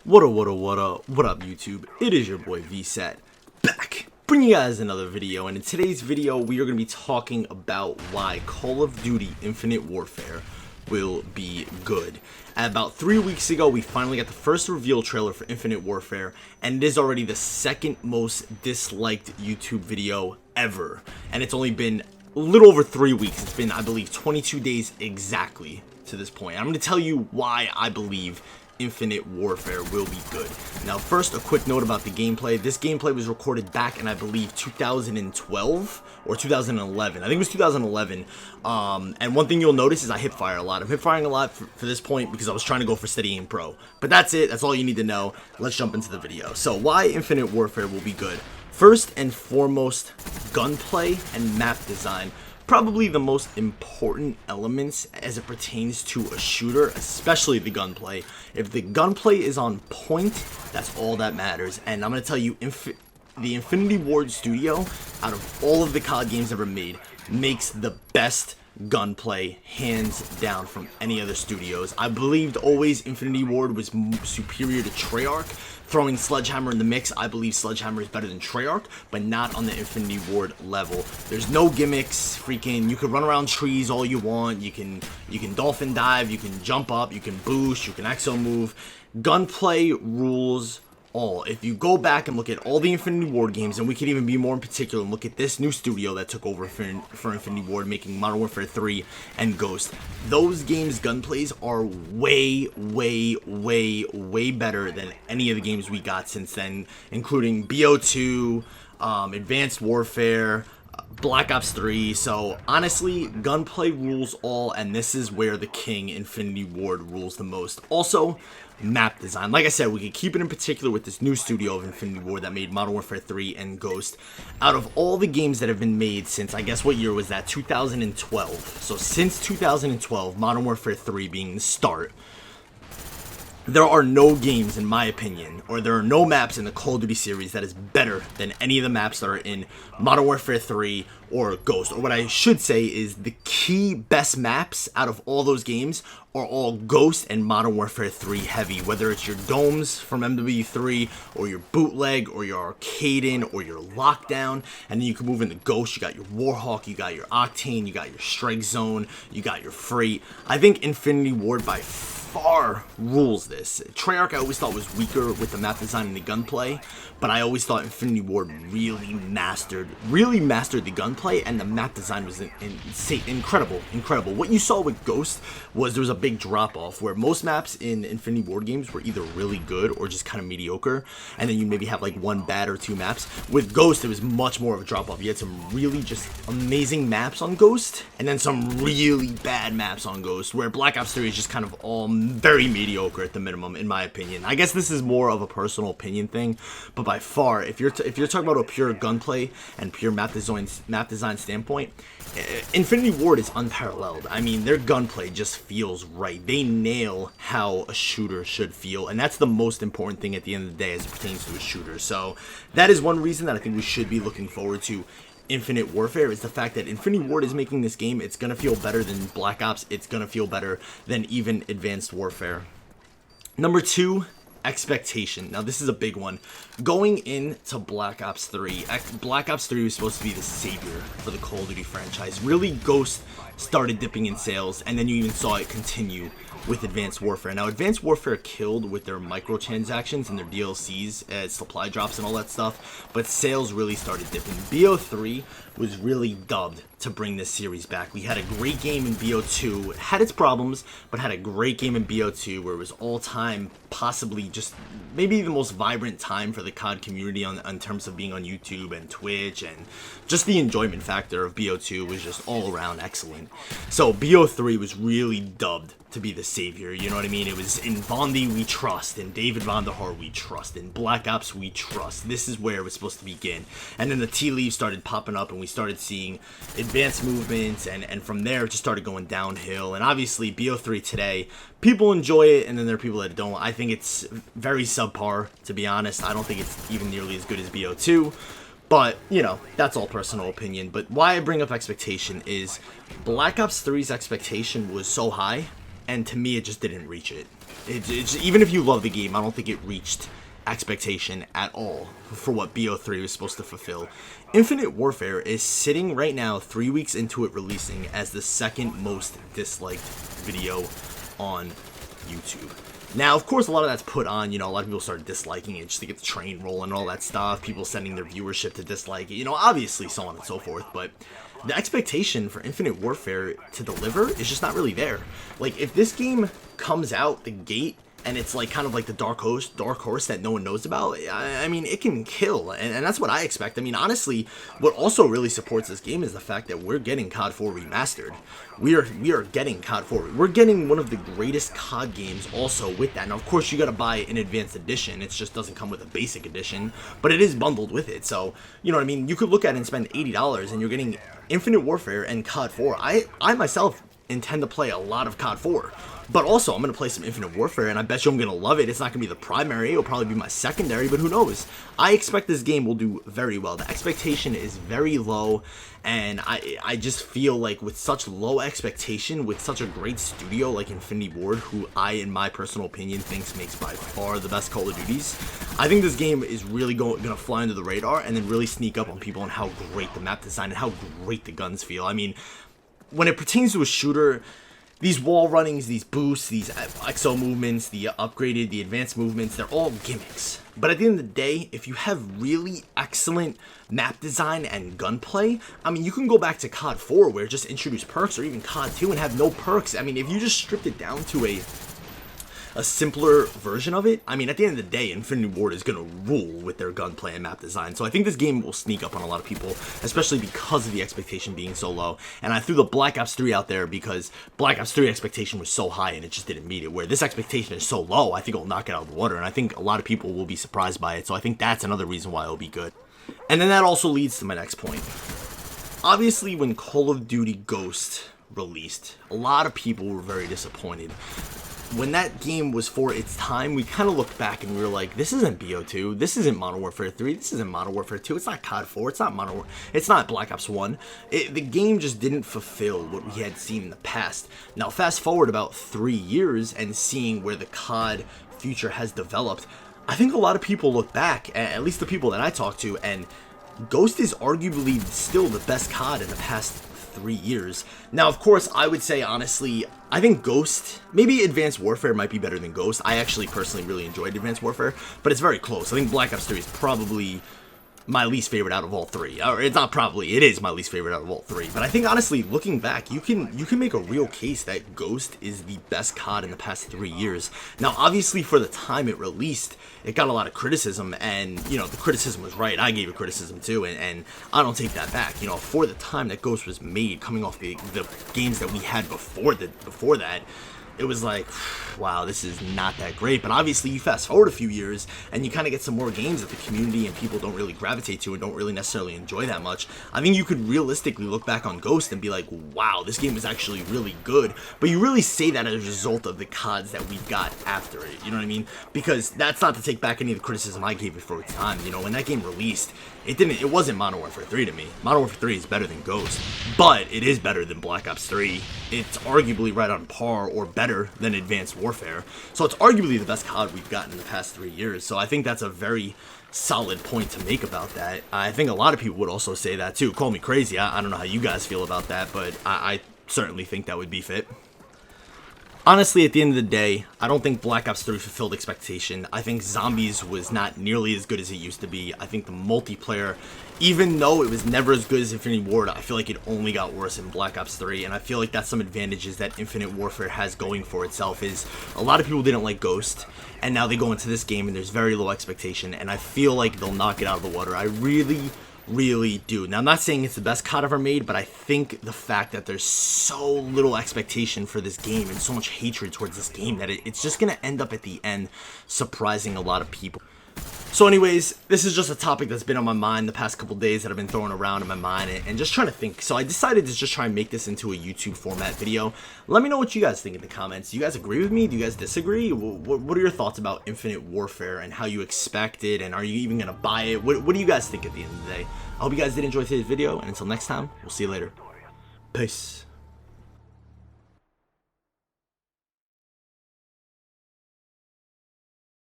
What up, YouTube? It is your boy VSAT back, bringing you guys another video. And in today's video, we are going to be talking about why Call of Duty Infinite Warfare will be good. About 3 weeks ago, we finally got the first reveal trailer for Infinite Warfare, and it is already the second most disliked YouTube video ever. And it's only been a little over 3 weeks. It's been, I believe, 22 days exactly to this point. I'm going to tell you why I believe Infinite Warfare will be good. Now, first, a quick note about the gameplay. This gameplay was recorded back in, I believe, 2012 or 2011. I think it was 2011. And one thing you'll notice is I hip fire a lot. I'm hip firing a lot for this point because I was trying to go for steady aim pro. But that's it. That's all you need to know. Let's jump into the video. So, why Infinite Warfare will be good? First and foremost, gunplay and map design. Probably the most important elements as it pertains to a shooter, especially the gunplay. If the gunplay is on point, that's all that matters. And I'm going to tell you, the Infinity Ward studio, out of all of the COD games ever made, makes the best gunplay hands down from any other studios. I believed always Infinity Ward was superior to Treyarch. Throwing Sledgehammer in the mix, I believe Sledgehammer is better than Treyarch, but not on the Infinity Ward level. There's no gimmicks. Freaking, you can run around trees all you want. You can dolphin dive. You can jump up. You can boost. You can exo move. Gunplay rules all. If you go back and look at all the Infinity Ward games, and we could even be more in particular and look at this new studio that took over for Infinity Ward, making Modern Warfare 3 and Ghost, those games' gunplays are way better than any of the games we got since then, including BO2, Advanced Warfare, Black Ops 3. So honestly, gunplay rules all, and this is where the king Infinity Ward rules the most. Also, map design. Like I said, we could keep it in particular with this new studio of Infinity Ward that made Modern Warfare 3 and Ghost. Out of all the games that have been made since, I guess what year was that? 2012. So since 2012, Modern Warfare 3 being the start, there are no games, in my opinion, or there are no maps in the Call of Duty series that is better than any of the maps that are in Modern Warfare 3 or Ghost. Or what I should say is the key best maps out of all those games are all Ghost and Modern Warfare 3 heavy. Whether it's your domes from MW3 or your bootleg or your Arcaden or your lockdown. And then you can move into Ghost. You got your Warhawk, you got your Octane, you got your Strike Zone, you got your Freight. I think Infinity Ward by far rules this. Treyarch I always thought was weaker with the map design and the gunplay, but I always thought Infinity Ward really mastered the gunplay, and the map design was incredible. What you saw with Ghost was there was a big drop off where most maps in Infinity Ward games were either really good or just kind of mediocre, and then you maybe have like one bad or two maps. With Ghost, it was much more of a drop off. You had some really just amazing maps on Ghost, and then some really bad maps on Ghost, where Black Ops 3 is just kind of all very mediocre at the minimum, in my opinion. I guess this is more of a personal opinion thing, but by far, if you're talking about a pure gunplay and pure map design standpoint, Infinity Ward is unparalleled. I mean, their gunplay just feels right. They nail how a shooter should feel, and that's the most important thing at the end of the day as it pertains to a shooter. So that is one reason that I think we should be looking forward to Infinite Warfare, is the fact that Infinity Ward is making this game. It's going to feel better than Black Ops. It's going to feel better than even Advanced Warfare. Number 2, expectation. Now, this is a big one. Going into Black Ops 3, Black Ops 3 was supposed to be the savior for the Call of Duty franchise. Really, Ghost started dipping in sales, and then you even saw it continue with Advanced Warfare. Now, Advanced Warfare killed with their microtransactions and their DLCs as supply drops and all that stuff, but sales really started dipping. BO3 was really dubbed to bring this series back. We had a great game in BO2. It had its problems, but had a great game in BO2 where it was all-time, possibly just maybe the most vibrant time for the COD community on terms of being on YouTube and Twitch, and just the enjoyment factor of BO2 was just all around excellent. So BO3 was really dubbed to be the savior, you know what I mean? It was in Vondi we trust, in David Vonderhaar we trust, in Black Ops we trust. This is where it was supposed to begin. And then the tea leaves started popping up and we started seeing advanced movements, and from there it just started going downhill. And obviously BO3 today, people enjoy it and then there are people that don't. I think it's very subpar, to be honest. I don't think it's even nearly as good as BO2. But, you know, that's all personal opinion. But why I bring up expectation is Black Ops 3's expectation was so high and to me, it just didn't reach it. Even if you love the game, I don't think it reached expectation at all for what BO3 was supposed to fulfill. Infinite Warfare is sitting right now 3 weeks into it releasing as the second most disliked video on YouTube. Now, of course, a lot of that's put on, a lot of people started disliking it just to get the train rolling and all that stuff, people sending their viewership to dislike it, obviously so on and so forth, but the expectation for Infinite Warfare to deliver is just not really there. Like, if this game comes out the gate and it's like kind of like the dark horse that no one knows about, I mean, it can kill, and that's what I expect. I mean, honestly, what also really supports this game is the fact that we're getting COD 4 remastered. We are getting COD 4. We're getting one of the greatest COD games also with that. Now, of course, you got to buy an advanced edition. It just doesn't come with a basic edition, but it is bundled with it. So, you know what I mean? You could look at it and spend $80, and you're getting Infinite Warfare and COD 4. I myself intend to play a lot of COD 4. But also, I'm going to play some Infinite Warfare, and I bet you I'm going to love it. It's not going to be the primary. It'll probably be my secondary, but who knows? I expect this game will do very well. The expectation is very low, and I just feel like with such low expectation, with such a great studio like Infinity Ward, who I, in my personal opinion, thinks makes by far the best Call of Duties, I think this game is really going to fly under the radar and then really sneak up on people on how great the map design and how great the guns feel. I mean, when it pertains to a shooter, these wall runnings, these boosts, these exo movements, the upgraded, the advanced movements, they're all gimmicks. But at the end of the day, if you have really excellent map design and gunplay, I mean, you can go back to COD 4 where it just introduced perks, or even COD 2 and have no perks. I mean, if you just stripped it down to a simpler version of it, I mean, at the end of the day, Infinity Ward is going to rule with their gunplay and map design. So I think this game will sneak up on a lot of people, especially because of the expectation being so low. And I threw the Black Ops 3 out there because Black Ops 3 expectation was so high and it just didn't meet it. Where this expectation is so low, I think it'll knock it out of the water. And I think a lot of people will be surprised by it. So I think that's another reason why it'll be good. And then that also leads to my next point. Obviously, when Call of Duty Ghost released, a lot of people were very disappointed. When that game was for its time, we kind of looked back and we were like, this isn't BO2, this isn't Modern Warfare 3, this isn't Modern Warfare 2, it's not COD 4, it's not Black Ops 1. The game just didn't fulfill what we had seen in the past. Now, fast forward about 3 years and seeing where the COD future has developed, I think a lot of people look back, at least the people that I talk to, and Ghost is arguably still the best COD in the past 3 years. Now, of course, I would say, honestly, I think Ghost, maybe Advanced Warfare might be better than Ghost. I actually personally really enjoyed Advanced Warfare, but it's very close. I think Black Ops 3 is probably my least favorite out of all three. Or it's not probably, it is my least favorite out of all three. But I think, honestly, looking back, you can make a real case that Ghost is the best COD in the past 3 years. Now, obviously, for the time it released, it got a lot of criticism, and, the criticism was right. I gave it criticism, too, and I don't take that back. For the time that Ghost was made, coming off the games that we had before that, it was like, wow, this is not that great. But obviously, you fast forward a few years, and you kind of get some more games that the community and people don't really gravitate to and don't really necessarily enjoy that much. I think you could realistically look back on Ghost and be like, wow, this game is actually really good. But you really say that as a result of the CODs that we got after it, you know what I mean? Because that's not to take back any of the criticism I gave it for its time. When that game released, it wasn't Modern Warfare 3 to me. Modern Warfare 3 is better than Ghost, but it is better than Black Ops 3. It's arguably right on par or better than Advanced Warfare. So it's arguably the best COD we've gotten in the past 3 years. So I think that's a very solid point to make about that. I think a lot of people would also say that too. Call me crazy. I don't know how you guys feel about that, but I certainly think that would be fit. Honestly, at the end of the day, I don't think Black Ops 3 fulfilled expectation. I think Zombies was not nearly as good as it used to be. I think the multiplayer, even though it was never as good as Infinity Ward, I feel like it only got worse in Black Ops 3, and I feel like that's some advantages that Infinite Warfare has going for itself. Is a lot of people didn't like Ghost, and now they go into this game and there's very low expectation, and I feel like they'll knock it out of the water. I really do. Now, I'm not saying it's the best COD ever made, but I think the fact that there's so little expectation for this game and so much hatred towards this game that it's just going to end up at the end surprising a lot of people. So anyways, this is just a topic that's been on my mind the past couple days that I've been throwing around in my mind and just trying to think. So I decided to just try and make this into a YouTube format video. Let me know what you guys think in the comments. Do you guys agree with me? Do you guys disagree? What are your thoughts about Infinite Warfare and how you expect it? And are you even going to buy it? What do you guys think at the end of the day? I hope you guys did enjoy today's video. And until next time, we'll see you later. Peace.